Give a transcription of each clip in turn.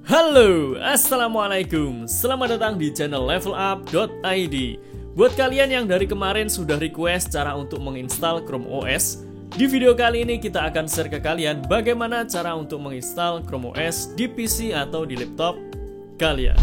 Halo, Assalamualaikum. Selamat datang di channel levelup.id. Buat kalian yang dari kemarin sudah request cara untuk menginstal Chrome OS, di video kali ini kita akan share ke kalian bagaimana cara untuk menginstal Chrome OS di PC atau di laptop kalian.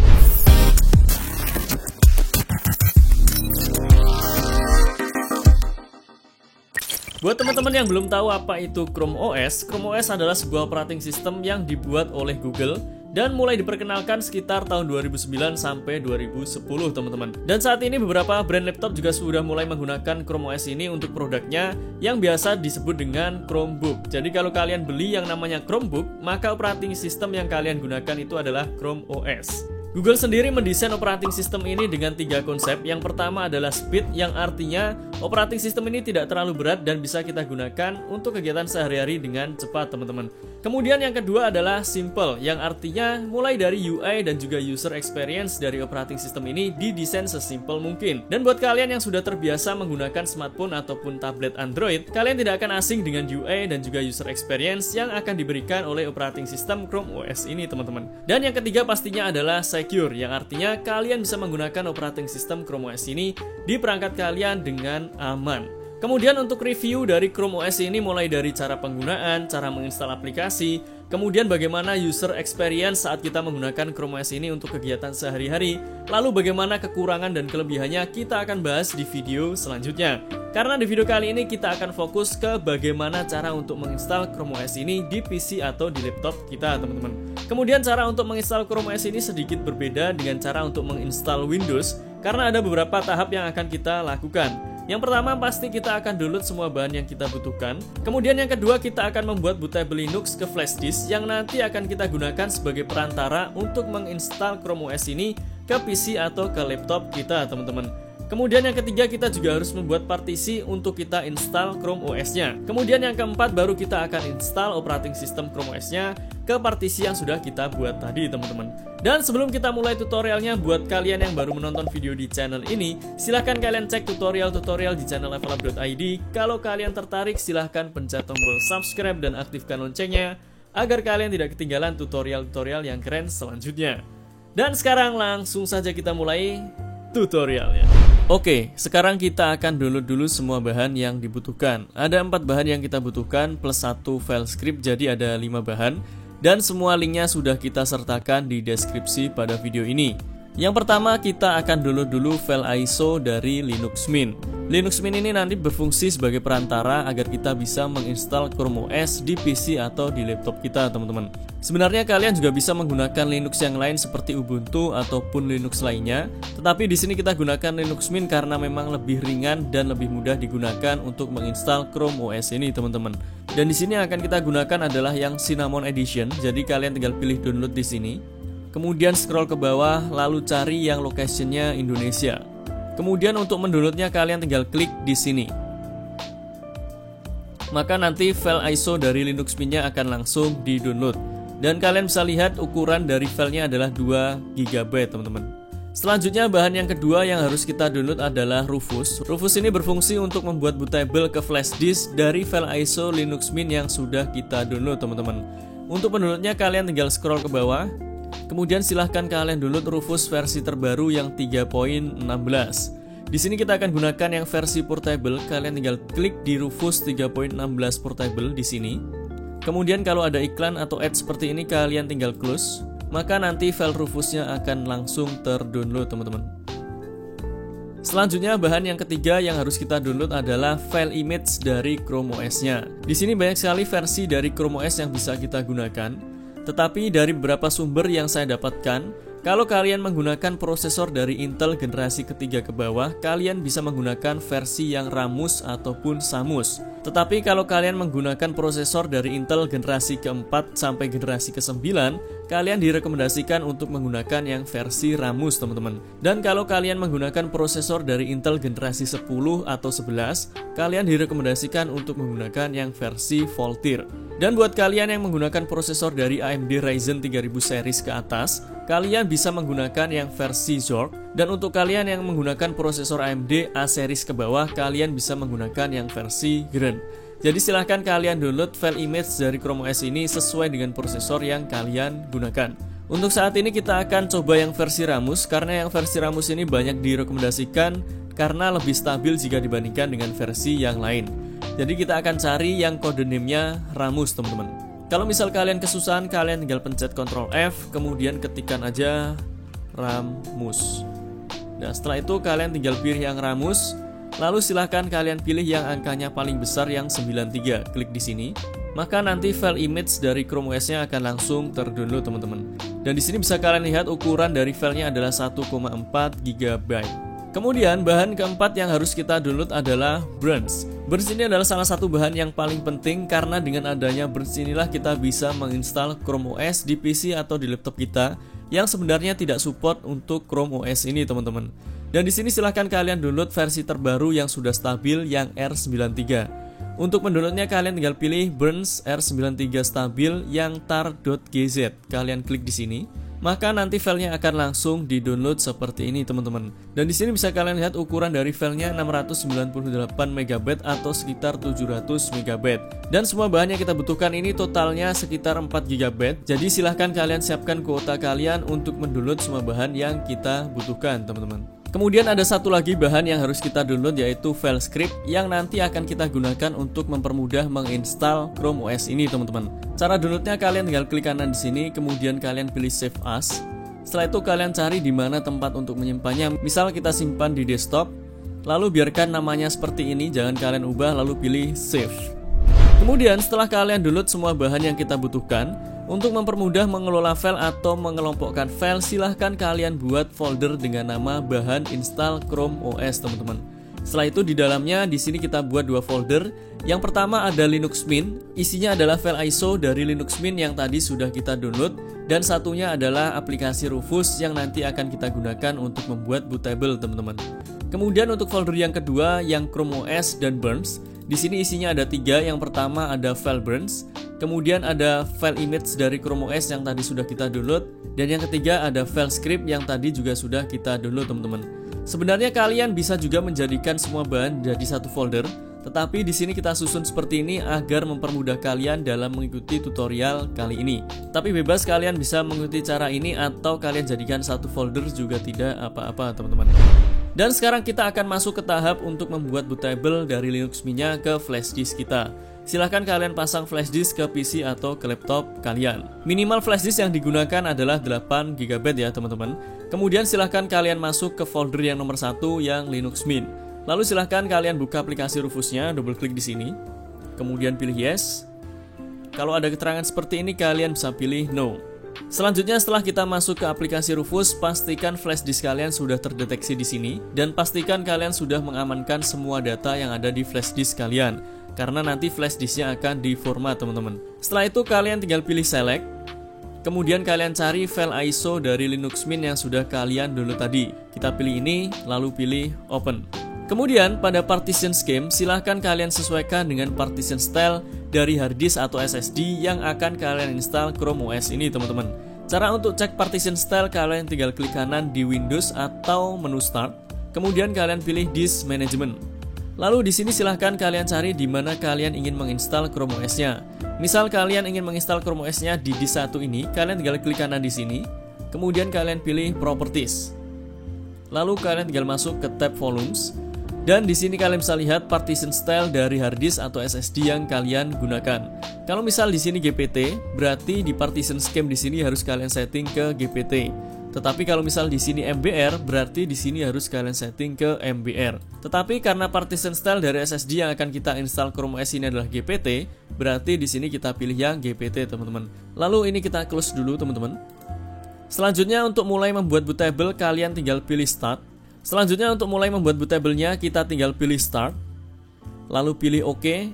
Buat teman-teman yang belum tahu apa itu Chrome OS adalah sebuah operating system yang dibuat oleh Google dan mulai diperkenalkan sekitar tahun 2009 sampai 2010 teman-teman. Dan saat ini beberapa brand laptop juga sudah mulai menggunakan Chrome OS ini untuk produknya yang biasa disebut dengan Chromebook. Jadi kalau kalian beli yang namanya Chromebook, maka operating system yang kalian gunakan itu adalah Chrome OS. Google sendiri mendesain operating system ini dengan 3 konsep. Yang pertama adalah speed, yang artinya operating system ini tidak terlalu berat dan bisa kita gunakan untuk kegiatan sehari-hari dengan cepat teman-teman. Kemudian yang kedua adalah simple, yang artinya mulai dari UI dan juga user experience dari operating system ini didesain sesimpel mungkin. Dan buat kalian yang sudah terbiasa menggunakan smartphone ataupun tablet Android, kalian tidak akan asing dengan UI dan juga user experience yang akan diberikan oleh operating system Chrome OS ini teman-teman. Dan yang ketiga pastinya adalah secure, yang artinya kalian bisa menggunakan operating system Chrome OS ini di perangkat kalian dengan aman. Kemudian untuk review dari Chrome OS ini mulai dari cara penggunaan, cara menginstal aplikasi, kemudian bagaimana user experience saat kita menggunakan Chrome OS ini untuk kegiatan sehari-hari, lalu bagaimana kekurangan dan kelebihannya kita akan bahas di video selanjutnya. Karena di video kali ini kita akan fokus ke bagaimana cara untuk menginstal Chrome OS ini di PC atau di laptop kita teman-teman. Kemudian cara untuk menginstal Chrome OS ini sedikit berbeda dengan cara untuk menginstal Windows karena ada beberapa tahap yang akan kita lakukan. Yang pertama pasti kita akan download semua bahan yang kita butuhkan. Kemudian yang kedua kita akan membuat bootable Linux ke flash disk yang nanti akan kita gunakan sebagai perantara untuk menginstal Chrome OS ini ke PC atau ke laptop kita teman-teman. Kemudian yang ketiga kita juga harus membuat partisi untuk kita install Chrome OS-nya. Kemudian yang keempat baru kita akan install operating system Chrome OS-nya ke partisi yang sudah kita buat tadi teman-teman. Dan sebelum kita mulai tutorialnya, buat kalian yang baru menonton video di channel ini, silahkan kalian cek tutorial-tutorial di channel levelup.id. Kalau kalian tertarik silahkan pencet tombol subscribe dan aktifkan loncengnya agar kalian tidak ketinggalan tutorial-tutorial yang keren selanjutnya. Dan sekarang langsung saja kita mulai tutorialnya. Oke, sekarang kita akan download dulu semua bahan yang dibutuhkan. Ada 4 bahan yang kita butuhkan plus 1 file script, jadi ada 5 bahan. Dan semua linknya sudah kita sertakan di deskripsi pada video ini. Yang pertama kita akan download dulu file ISO dari Linux Mint. Linux Mint ini nanti berfungsi sebagai perantara agar kita bisa menginstal Chrome OS di PC atau di laptop kita teman-teman. Sebenarnya kalian juga bisa menggunakan Linux yang lain seperti Ubuntu ataupun Linux lainnya, tetapi di sini kita gunakan Linux Mint karena memang lebih ringan dan lebih mudah digunakan untuk menginstal Chrome OS ini teman-teman. Dan di sini akan kita gunakan adalah yang Cinnamon Edition, jadi kalian tinggal pilih download di sini. Kemudian scroll ke bawah lalu cari yang location-nya Indonesia. Kemudian untuk mendownloadnya kalian tinggal klik di sini. Maka nanti file ISO dari Linux Mint-nya akan langsung di-download. Dan kalian bisa lihat ukuran dari filenya adalah 2 GB teman-teman. Selanjutnya bahan yang kedua yang harus kita download adalah Rufus. Rufus ini berfungsi untuk membuat bootable ke flash disk dari file ISO Linux Mint yang sudah kita download teman-teman. Untuk mendownloadnya kalian tinggal scroll ke bawah. Kemudian silahkan kalian download Rufus versi terbaru yang 3.16. Di sini kita akan gunakan yang versi portable. Kalian tinggal klik di Rufus 3.16 portable di sini. Kemudian kalau ada iklan atau ad seperti ini kalian tinggal close. Maka nanti file Rufusnya akan langsung terdownload teman-teman. Selanjutnya bahan yang ketiga yang harus kita download adalah file image dari Chrome OS-nya. Di sini banyak sekali versi dari Chrome OS yang bisa kita gunakan. Tetapi dari beberapa sumber yang saya dapatkan, kalau kalian menggunakan prosesor dari Intel generasi ketiga ke bawah, kalian bisa menggunakan versi yang Ramus ataupun Samus. Tetapi kalau kalian menggunakan prosesor dari Intel generasi keempat sampai generasi ke-9, kalian direkomendasikan untuk menggunakan yang versi Ramus teman-teman. Dan kalau kalian menggunakan prosesor dari Intel generasi 10 atau 11, kalian direkomendasikan untuk menggunakan yang versi Voltir. Dan buat kalian yang menggunakan prosesor dari AMD Ryzen 3000 series ke atas, kalian bisa menggunakan yang versi Zork. Dan untuk kalian yang menggunakan prosesor AMD A series ke bawah, kalian bisa menggunakan yang versi Grand. Jadi silahkan kalian download file image dari Chrome OS ini sesuai dengan prosesor yang kalian gunakan. Untuk saat ini kita akan coba yang versi Ramus, karena yang versi Ramus ini banyak direkomendasikan karena lebih stabil jika dibandingkan dengan versi yang lain. Jadi kita akan cari yang kode name-nya Ramus, teman-teman. Kalau misal kalian kesusahan, kalian tinggal pencet Ctrl F, kemudian ketikkan aja Ramus. Nah, setelah itu kalian tinggal pilih yang Ramus. Lalu silahkan kalian pilih yang angkanya paling besar yang 93. Klik di sini. Maka nanti file image dari Chrome OS-nya akan langsung terdownload, teman-teman. Dan di sini bisa kalian lihat ukuran dari filenya adalah 1,4 GB. Kemudian bahan keempat yang harus kita download adalah Burns. Burns ini adalah salah satu bahan yang paling penting karena dengan adanya Burns inilah kita bisa menginstal Chrome OS di PC atau di laptop kita yang sebenarnya tidak support untuk Chrome OS ini, teman-teman. Dan di sini silahkan kalian download versi terbaru yang sudah stabil yang R93. Untuk mendownloadnya kalian tinggal pilih Burns R93 stabil yang tar.gz. Kalian klik di sini, maka nanti filenya akan langsung di-download seperti ini, teman-teman. Dan di sini bisa kalian lihat ukuran dari filenya 698 MB atau sekitar 700 MB. Dan semua bahan yang kita butuhkan ini totalnya sekitar 4 GB. Jadi silahkan kalian siapkan kuota kalian untuk mendownload semua bahan yang kita butuhkan, teman-teman. Kemudian ada satu lagi bahan yang harus kita download, yaitu file script yang nanti akan kita gunakan untuk mempermudah menginstal Chrome OS ini, teman-teman. Cara downloadnya kalian tinggal klik kanan di sini, kemudian kalian pilih Save As. Setelah itu kalian cari di mana tempat untuk menyimpannya. Misal kita simpan di desktop, lalu biarkan namanya seperti ini, jangan kalian ubah, lalu pilih Save. Kemudian setelah kalian download semua bahan yang kita butuhkan, untuk mempermudah mengelola file atau mengelompokkan file, silahkan kalian buat folder dengan nama bahan install Chrome OS, teman-teman. Setelah itu di dalamnya di sini kita buat dua folder. Yang pertama ada Linux Mint, isinya adalah file ISO dari Linux Mint yang tadi sudah kita download, dan satunya adalah aplikasi Rufus yang nanti akan kita gunakan untuk membuat bootable, teman-teman. Kemudian untuk folder yang kedua yang Chrome OS dan Burns, di sini isinya ada 3. Yang pertama ada file Burns, kemudian ada file image dari Chrome OS yang tadi sudah kita download, dan yang ketiga ada file script yang tadi juga sudah kita download, teman-teman. Sebenarnya kalian bisa juga menjadikan semua bahan jadi satu folder, tetapi di sini kita susun seperti ini agar mempermudah kalian dalam mengikuti tutorial kali ini. Tapi bebas kalian bisa mengikuti cara ini atau kalian jadikan satu folder juga tidak apa-apa, teman-teman. Dan sekarang kita akan masuk ke tahap untuk membuat bootable dari Linux Mint-nya ke flash disk kita. Silahkan kalian pasang flash disk ke PC atau ke laptop kalian. Minimal flash disk yang digunakan adalah 8 GB ya, teman-teman. Kemudian silahkan kalian masuk ke folder yang nomor 1 yang Linux Mint. Lalu silahkan kalian buka aplikasi Rufusnya, double klik di sini. Kemudian pilih yes. Kalau ada keterangan seperti ini kalian bisa pilih no. Selanjutnya setelah kita masuk ke aplikasi Rufus, pastikan flash disk kalian sudah terdeteksi di sini dan pastikan kalian sudah mengamankan semua data yang ada di flash disk kalian, karena nanti flash disknya akan diformat, teman-teman. Setelah itu kalian tinggal pilih select, kemudian kalian cari file ISO dari Linux Mint yang sudah kalian download tadi. Kita pilih ini, lalu pilih open. Kemudian pada partition scheme, silahkan kalian sesuaikan dengan partition style dari hard disk atau SSD yang akan kalian install Chrome OS ini, teman-teman. Cara untuk cek partition style, kalian tinggal klik kanan di Windows atau menu Start. Kemudian kalian pilih Disk Management. Lalu di sini silahkan kalian cari di mana kalian ingin menginstal Chrome OS-nya. Misal kalian ingin menginstal Chrome OS-nya di disk 1 ini, kalian tinggal klik kanan di sini. Kemudian kalian pilih Properties. Lalu kalian tinggal masuk ke tab Volumes. Dan di sini kalian bisa lihat partition style dari hard disk atau SSD yang kalian gunakan. Kalau misal di sini GPT, berarti di partition scheme di sini harus kalian setting ke GPT. Tetapi kalau misal di sini MBR, berarti di sini harus kalian setting ke MBR. Tetapi karena partition style dari SSD yang akan kita install Chrome OS ini adalah GPT, berarti di sini kita pilih yang GPT, teman-teman. Lalu ini kita close dulu, teman-teman. Selanjutnya untuk mulai membuat bootable, kalian tinggal pilih Start. Selanjutnya untuk mulai membuat bootable-nya, kita tinggal pilih Start, lalu pilih OK,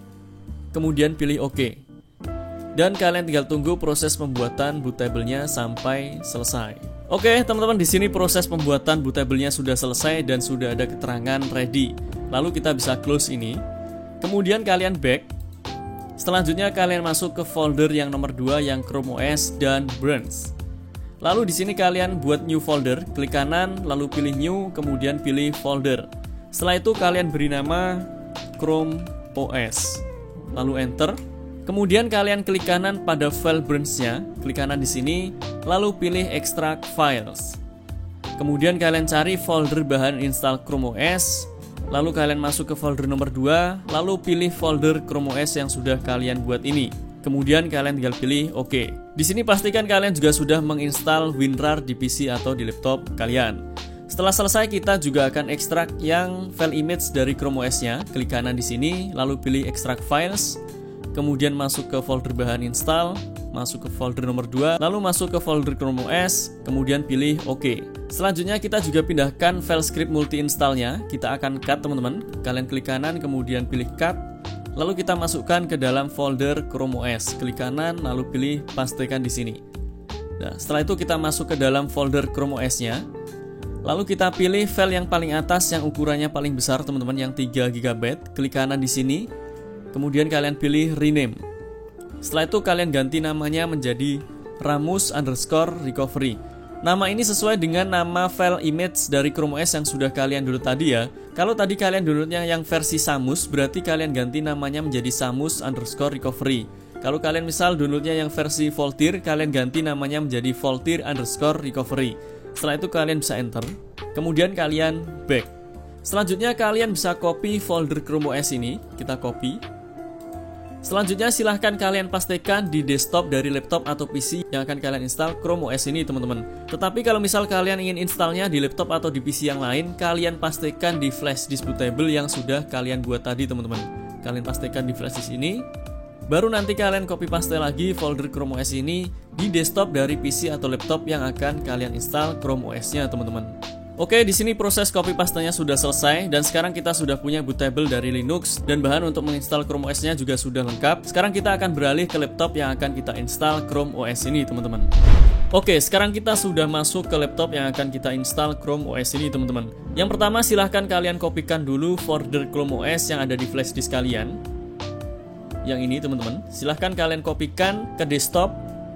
kemudian pilih OK. Dan kalian tinggal tunggu proses pembuatan bootable-nya sampai selesai. Oke, teman-teman, di sini proses pembuatan bootable-nya sudah selesai dan sudah ada keterangan ready. Lalu kita bisa close ini. Kemudian kalian back. Selanjutnya kalian masuk ke folder yang nomor 2 yang Chrome OS dan Burns. Lalu di sini kalian buat new folder, klik kanan, lalu pilih new, kemudian pilih folder. Setelah itu kalian beri nama Chrome OS, lalu enter. Kemudian kalian klik kanan pada file branch-nya, klik kanan di sini, lalu pilih extract files. Kemudian kalian cari folder bahan install Chrome OS, lalu kalian masuk ke folder nomor 2, lalu pilih folder Chrome OS yang sudah kalian buat ini. Kemudian kalian tinggal pilih OK. Di sini pastikan kalian juga sudah menginstal WinRAR di PC atau di laptop kalian. Setelah selesai, kita juga akan ekstrak yang file image dari Chrome OS-nya. Klik kanan di sini, lalu pilih extract files. Kemudian masuk ke folder bahan install, masuk ke folder nomor 2, lalu masuk ke folder Chrome OS, kemudian pilih OK. Selanjutnya kita juga pindahkan file script multi-install-nya. Kita akan cut teman-teman. Kalian klik kanan, kemudian pilih cut. Lalu kita masukkan ke dalam folder Chrome OS. Klik kanan, lalu pilih pastekan di sini. Nah, setelah itu kita masuk ke dalam folder Chrome OS-nya. Lalu kita pilih file yang paling atas yang ukurannya paling besar teman-teman, yang 3 GB. Klik kanan di sini. Kemudian kalian pilih rename. Setelah itu kalian ganti namanya menjadi Ramus_recovery. Nama ini sesuai dengan nama file image dari Chrome OS yang sudah kalian download tadi ya. Kalau tadi kalian downloadnya yang versi Samus, berarti kalian ganti namanya menjadi Samus_recovery. Kalau kalian misal downloadnya yang versi Voltir, kalian ganti namanya menjadi Voltir_recovery. Setelah itu kalian bisa enter. Kemudian kalian back. Selanjutnya kalian bisa copy folder Chrome OS ini. Kita copy. Selanjutnya silahkan kalian pastikan di desktop dari laptop atau PC yang akan kalian install Chrome OS ini teman-teman. Tetapi kalau misal kalian ingin installnya di laptop atau di PC yang lain, kalian pastikan di flash disk bootable yang sudah kalian buat tadi teman-teman. Kalian pastikan di flash disk ini. Baru nanti kalian copy paste lagi folder Chrome OS ini di desktop dari PC atau laptop yang akan kalian install Chrome OS-nya teman-teman. Oke, di sini proses copy pastanya sudah selesai dan sekarang kita sudah punya bootable dari Linux dan bahan untuk menginstal Chrome OS-nya juga sudah lengkap. Sekarang kita akan beralih ke laptop yang akan kita install Chrome OS ini, teman-teman. Oke, sekarang kita sudah masuk ke laptop yang akan kita install Chrome OS ini, teman-teman. Yang pertama, silahkan kalian kopikan dulu folder Chrome OS yang ada di flash disk kalian. Yang ini, teman-teman. Silahkan kalian kopikan ke desktop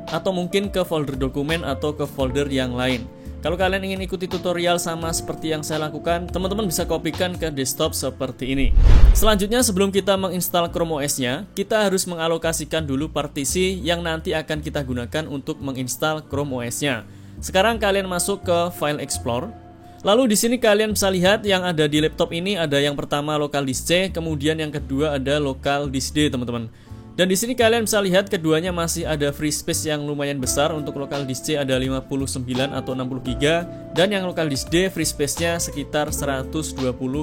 atau mungkin ke folder dokumen atau ke folder yang lain. Kalau kalian ingin ikuti tutorial sama seperti yang saya lakukan, teman-teman bisa kopikan ke desktop seperti ini. Selanjutnya, sebelum kita menginstal Chrome OS-nya, kita harus mengalokasikan dulu partisi yang nanti akan kita gunakan untuk menginstal Chrome OS-nya. Sekarang kalian masuk ke File Explorer. Lalu di sini kalian bisa lihat yang ada di laptop ini ada yang pertama local disk C, kemudian yang kedua ada local disk D, teman-teman. Dan di sini kalian bisa lihat keduanya masih ada free space yang lumayan besar. Untuk local disk C ada 59 atau 60 GB dan yang local disk D free space-nya sekitar 120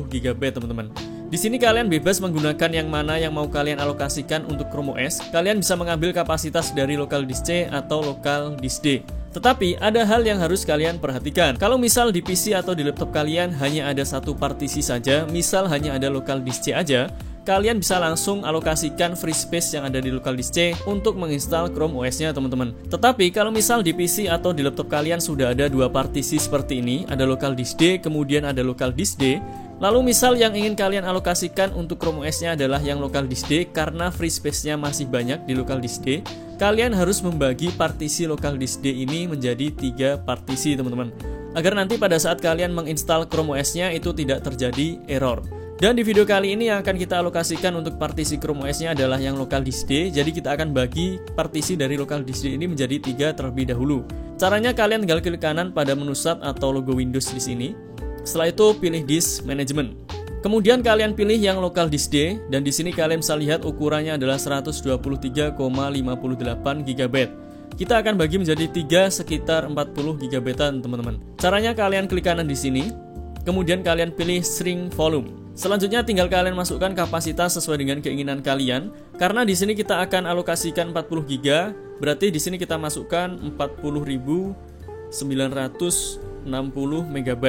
GB, teman-teman. Di sini kalian bebas menggunakan yang mana yang mau kalian alokasikan untuk Chrome OS. Kalian bisa mengambil kapasitas dari local disk C atau local disk D. Tetapi ada hal yang harus kalian perhatikan. Kalau misal di PC atau di laptop kalian hanya ada satu partisi saja, misal hanya ada local disk C aja, kalian bisa langsung alokasikan free space yang ada di local disk C untuk menginstal Chrome OS-nya, teman-teman. Tetapi kalau misal di PC atau di laptop kalian sudah ada dua partisi seperti ini, ada local disk D, kemudian ada local disk D. Lalu misal yang ingin kalian alokasikan untuk Chrome OS-nya adalah yang local disk D karena free space-nya masih banyak di local disk D, kalian harus membagi partisi local disk D ini menjadi 3 partisi, teman-teman. Agar nanti pada saat kalian menginstal Chrome OS-nya itu tidak terjadi error. Dan di video kali ini yang akan kita alokasikan untuk partisi Chrome OS-nya adalah yang local disk D. Jadi kita akan bagi partisi dari local disk D ini menjadi 3 terlebih dahulu. Caranya kalian tinggal klik kanan pada menu Start atau logo Windows di sini. Setelah itu pilih Disk Management. Kemudian kalian pilih yang local disk D dan di sini kalian bisa lihat ukurannya adalah 123,58 GB. Kita akan bagi menjadi 3 sekitar 40 GB-an, teman-teman. Caranya kalian klik kanan di sini. Kemudian kalian pilih Shrink Volume. Selanjutnya tinggal kalian masukkan kapasitas sesuai dengan keinginan kalian. Karena di sini kita akan alokasikan 40 GB, berarti di sini kita masukkan 40.960 MB.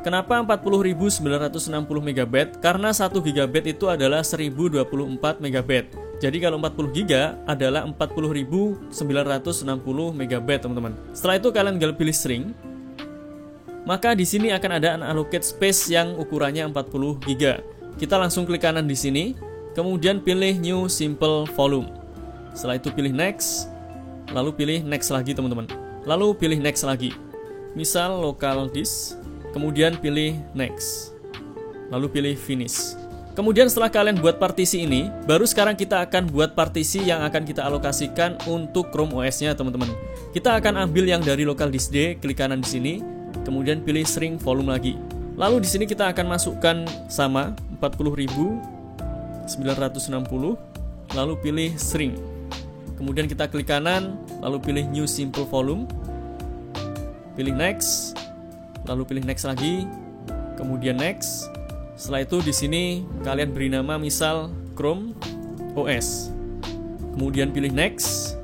Kenapa 40.960 MB? Karena 1 GB itu adalah 1024 MB. Jadi kalau 40 GB adalah 40.960 MB, teman-teman. Setelah itu kalian tinggal pilih Shrink. Maka di sini akan ada unallocate space yang ukurannya 40 GB. Kita langsung klik kanan di sini, kemudian pilih New Simple Volume. Setelah itu pilih Next, lalu pilih Next lagi, teman-teman. Lalu pilih Next lagi. Misal local disk, kemudian pilih Next, lalu pilih Finish. Kemudian setelah kalian buat partisi ini, baru sekarang kita akan buat partisi yang akan kita alokasikan untuk Chrome OS-nya, teman-teman. Kita akan ambil yang dari local disk D, klik kanan di sini, kemudian pilih shrink volume lagi. Lalu di sini kita akan masukkan sama 40.960, lalu pilih shrink. Kemudian kita klik kanan, lalu pilih new simple volume, pilih next, lalu pilih next lagi, kemudian next. Setelah itu di sini kalian beri nama misal Chrome OS. Kemudian pilih next,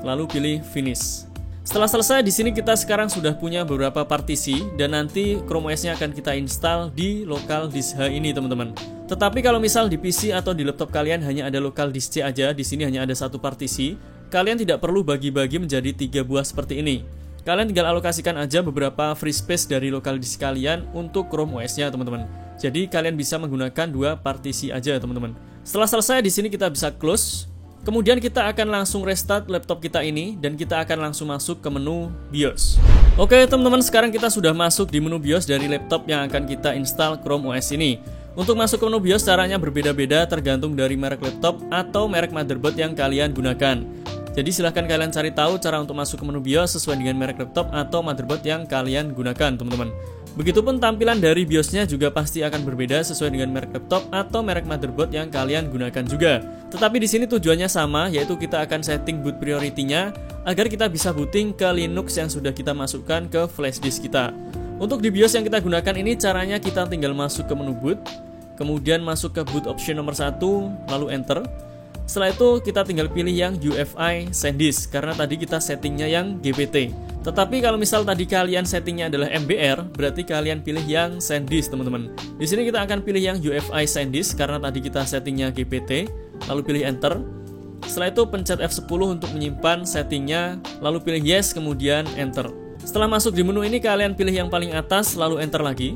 lalu pilih finish. Setelah selesai di sini kita sekarang sudah punya beberapa partisi dan nanti Chrome OS-nya akan kita install di local disk H ini, teman-teman. Tetapi kalau misal di PC atau di laptop kalian hanya ada local disk C aja, di sini hanya ada satu partisi, kalian tidak perlu bagi-bagi menjadi 3 buah seperti ini. Kalian tinggal alokasikan aja beberapa free space dari local disk kalian untuk Chrome OS-nya, teman-teman. Jadi kalian bisa menggunakan 2 partisi aja, teman-teman. Setelah selesai di sini kita bisa close. Kemudian kita akan langsung restart laptop kita ini dan kita akan langsung masuk ke menu BIOS. Oke, teman-teman, sekarang kita sudah masuk di menu BIOS dari laptop yang akan kita install Chrome OS ini. Untuk masuk ke menu BIOS caranya berbeda-beda tergantung dari merek laptop atau merek motherboard yang kalian gunakan. Jadi silahkan kalian cari tahu cara untuk masuk ke menu BIOS sesuai dengan merek laptop atau motherboard yang kalian gunakan, teman-teman. Begitupun tampilan dari BIOS-nya juga pasti akan berbeda sesuai dengan merek laptop atau merek motherboard yang kalian gunakan juga. Tetapi di sini tujuannya sama, yaitu kita akan setting boot priority-nya agar kita bisa booting ke Linux yang sudah kita masukkan ke flash disk kita. Untuk di BIOS yang kita gunakan ini caranya kita tinggal masuk ke menu boot, kemudian masuk ke boot option nomor 1, lalu enter. Setelah itu kita tinggal pilih yang UEFI SanDisk karena tadi kita settingnya yang GPT. Tetapi kalau misal tadi kalian settingnya adalah MBR, berarti kalian pilih yang SanDisk, teman-teman. Di sini kita akan pilih yang UEFI SanDisk karena tadi kita settingnya GPT, lalu pilih enter. Setelah itu pencet F10 untuk menyimpan settingnya, lalu pilih yes, kemudian enter. Setelah masuk di menu ini kalian pilih yang paling atas, lalu enter lagi.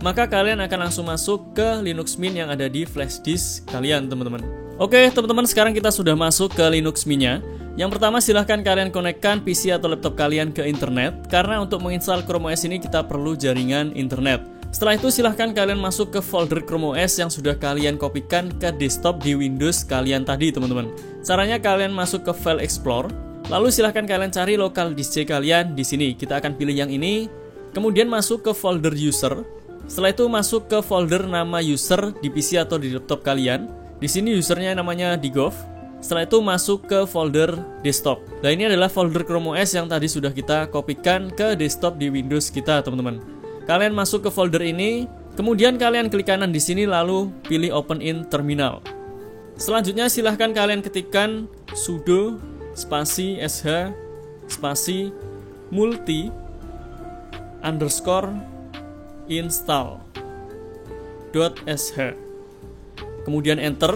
Maka kalian akan langsung masuk ke Linux Mint yang ada di flash disk kalian, teman-teman. Oke, teman-teman, sekarang kita sudah masuk ke Linux Mint-nya. Yang pertama silahkan kalian konekkan PC atau laptop kalian ke internet, karena untuk menginstal Chrome OS ini kita perlu jaringan internet. Setelah itu silahkan kalian masuk ke folder Chrome OS yang sudah kalian kopikan ke desktop di Windows kalian tadi, teman-teman. Caranya kalian masuk ke File Explorer, lalu silahkan kalian cari local disk C kalian di sini. Kita akan pilih yang ini, kemudian masuk ke folder user. Setelah itu masuk ke folder nama user di PC atau di laptop kalian. Di sini usernya namanya Digov. Setelah itu masuk ke folder desktop. Nah, ini adalah folder Chrome OS yang tadi sudah kita kopikan ke desktop di Windows kita, teman-teman. Kalian masuk ke folder ini, kemudian kalian klik kanan di sini lalu pilih Open in Terminal. Selanjutnya silahkan kalian ketikkan sudo spasi sh spasi multi _install.sh. Kemudian enter,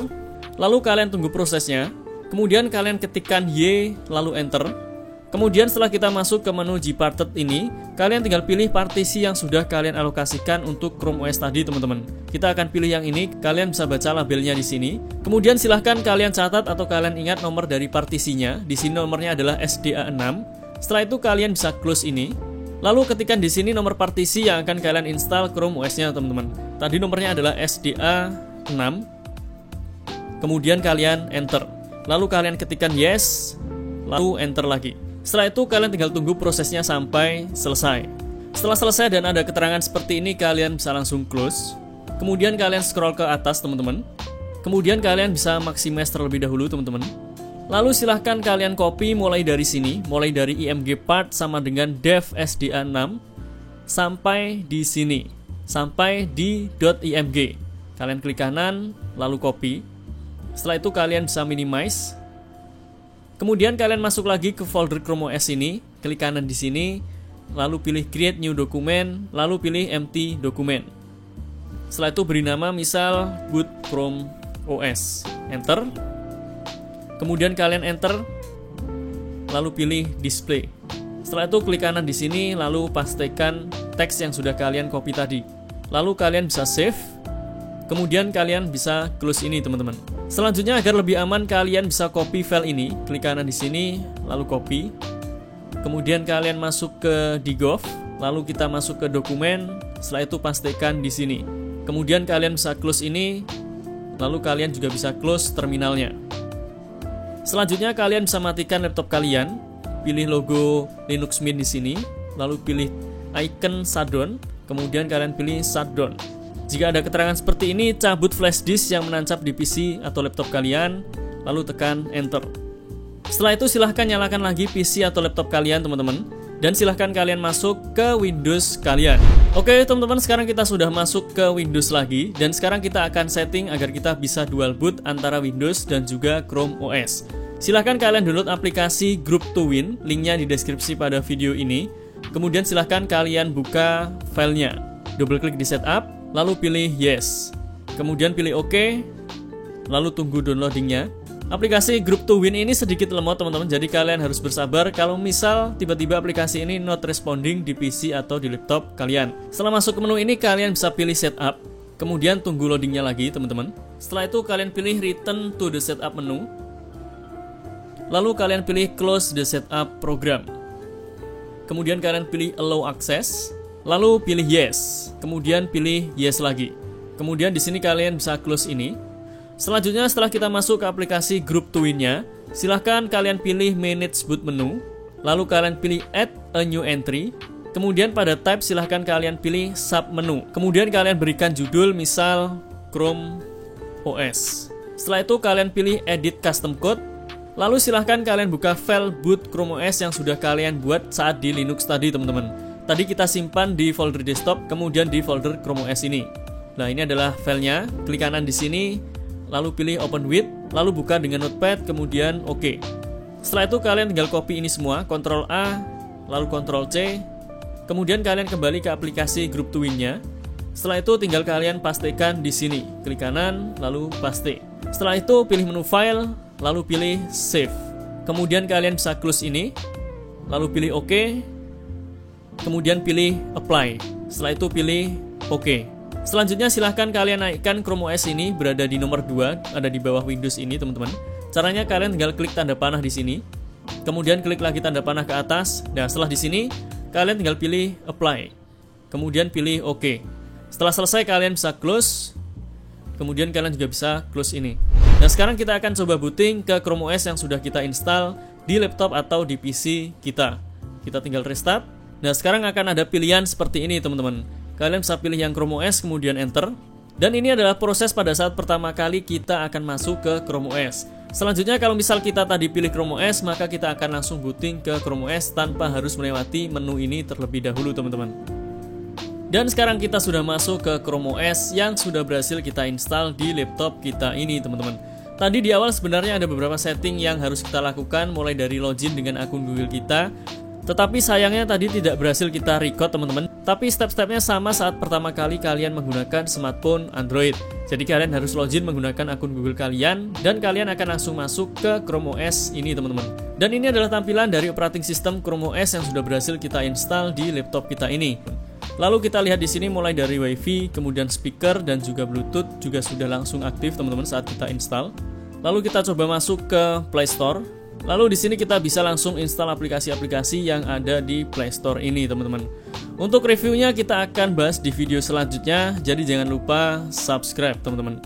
lalu kalian tunggu prosesnya, kemudian kalian ketikkan Y, lalu enter. Kemudian setelah kita masuk ke menu Gparted ini, kalian tinggal pilih partisi yang sudah kalian alokasikan untuk Chrome OS tadi, teman-teman. Kita akan pilih yang ini, kalian bisa baca labelnya di sini. Kemudian silahkan kalian catat atau kalian ingat nomor dari partisinya. Di sini nomornya adalah SDA6. Setelah itu kalian bisa close ini. Lalu ketikkan di sini nomor partisi yang akan kalian install Chrome OS-nya, teman-teman. Tadi nomornya adalah SDA6. Kemudian kalian enter. Lalu kalian ketikkan yes, lalu enter lagi. Setelah itu kalian tinggal tunggu prosesnya sampai selesai. Setelah selesai dan ada keterangan seperti ini, kalian bisa langsung close. Kemudian kalian scroll ke atas, teman-teman. Kemudian kalian bisa maximize terlebih dahulu, teman-teman. Lalu silahkan kalian copy mulai dari sini, mulai dari img part sama dengan dev SDA6 sampai di sini, sampai di .img. Kalian klik kanan, lalu copy. Setelah itu kalian bisa minimize. Kemudian kalian masuk lagi ke folder Chrome OS ini, klik kanan di sini, lalu pilih create new document, lalu pilih empty document. Setelah itu beri nama misal boot Chrome OS. Enter. Kemudian kalian enter, lalu pilih display. Setelah itu klik kanan di sini, lalu pastekan teks yang sudah kalian copy tadi. Lalu kalian bisa save. Kemudian kalian bisa close ini, teman-teman. Selanjutnya agar lebih aman kalian bisa copy file ini, klik kanan di sini, lalu copy. Kemudian kalian masuk ke Digov, lalu kita masuk ke dokumen, setelah itu pastikan di sini. Kemudian kalian bisa close ini, lalu kalian juga bisa close terminalnya. Selanjutnya kalian bisa matikan laptop kalian, pilih logo Linux Mint di sini, lalu pilih icon shutdown, kemudian kalian pilih shutdown. Jika ada keterangan seperti ini, cabut flash disk yang menancap di PC atau laptop kalian, lalu tekan enter. Setelah itu silahkan nyalakan lagi PC atau laptop kalian teman-teman, dan silahkan kalian masuk ke Windows kalian. Oke teman-teman, sekarang kita sudah masuk ke Windows lagi, dan sekarang kita akan setting agar kita bisa dual boot antara Windows dan juga Chrome OS. Silahkan kalian download aplikasi Group to Win, linknya di deskripsi pada video ini. Kemudian silahkan kalian buka filenya, double klik di setup, lalu pilih yes, kemudian pilih OK, lalu tunggu downloadingnya. Aplikasi Group to Win ini sedikit lemot teman-teman, jadi kalian harus bersabar kalau misal tiba-tiba aplikasi ini not responding di PC atau di laptop kalian. Setelah masuk ke menu ini, kalian bisa pilih setup, kemudian tunggu loadingnya lagi teman-teman. Setelah itu kalian pilih return to the setup menu, lalu kalian pilih close the setup program, kemudian kalian pilih allow access, lalu pilih yes, kemudian pilih yes lagi. Kemudian di sini kalian bisa close ini. Selanjutnya setelah kita masuk ke aplikasi Group to Win-nya, silahkan kalian pilih manage boot menu, lalu kalian pilih add a new entry, kemudian pada type silahkan kalian pilih sub menu, kemudian kalian berikan judul misal Chrome OS. Setelah itu kalian pilih edit custom code, lalu silahkan kalian buka file boot Chrome OS yang sudah kalian buat saat di Linux tadi teman-teman. Tadi kita simpan di folder desktop, kemudian di folder Chrome OS ini. Nah ini adalah filenya, klik kanan di sini, lalu pilih open with, lalu buka dengan notepad, kemudian OK. Setelah itu kalian tinggal copy ini semua, Ctrl A, lalu Ctrl C, kemudian kalian kembali ke aplikasi Group to Win-nya. Setelah itu tinggal kalian pastekan di sini, klik kanan, lalu paste. Setelah itu pilih menu file, lalu pilih save. Kemudian kalian bisa close ini, lalu pilih OK, kemudian pilih apply. Setelah itu pilih OK. Selanjutnya silahkan kalian naikkan Chrome OS ini, berada di nomor 2, ada di bawah Windows ini teman-teman. Caranya kalian tinggal klik tanda panah di sini, kemudian klik lagi tanda panah ke atas. Dan setelah di sini kalian tinggal pilih apply, kemudian pilih OK. Setelah selesai kalian bisa close, kemudian kalian juga bisa close ini. Dan sekarang kita akan coba booting ke Chrome OS yang sudah kita install di laptop atau di PC kita. Kita tinggal restart. Nah sekarang akan ada pilihan seperti ini teman-teman. Kalian bisa pilih yang Chrome OS kemudian enter. Dan ini adalah proses pada saat pertama kali kita akan masuk ke Chrome OS. Selanjutnya kalau misal kita tadi pilih Chrome OS, maka kita akan langsung booting ke Chrome OS tanpa harus melewati menu ini terlebih dahulu teman-teman. Dan sekarang kita sudah masuk ke Chrome OS yang sudah berhasil kita install di laptop kita ini teman-teman. Tadi di awal sebenarnya ada beberapa setting yang harus kita lakukan, mulai dari login dengan akun Google kita. Tetapi sayangnya tadi tidak berhasil kita record teman-teman. Tapi step-stepnya sama saat pertama kali kalian menggunakan smartphone Android. Jadi kalian harus login menggunakan akun Google kalian, dan kalian akan langsung masuk ke Chrome OS ini teman-teman. Dan ini adalah tampilan dari operating system Chrome OS yang sudah berhasil kita install di laptop kita ini. Lalu kita lihat di sini mulai dari WiFi, kemudian speaker dan juga Bluetooth juga sudah langsung aktif teman-teman saat kita install. Lalu kita coba masuk ke Play Store. Lalu di sini kita bisa langsung install aplikasi-aplikasi yang ada di Play Store ini teman-teman. Untuk reviewnya kita akan bahas di video selanjutnya, jadi jangan lupa subscribe teman-teman.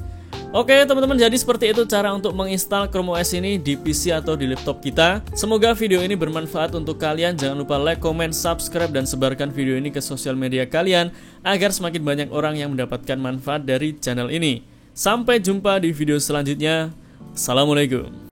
Oke teman-teman, jadi seperti itu cara untuk menginstal Chrome OS ini di PC atau di laptop kita. Semoga video ini bermanfaat untuk kalian. Jangan lupa like, comment, subscribe, dan sebarkan video ini ke sosial media kalian agar semakin banyak orang yang mendapatkan manfaat dari channel ini. Sampai jumpa di video selanjutnya. Assalamualaikum.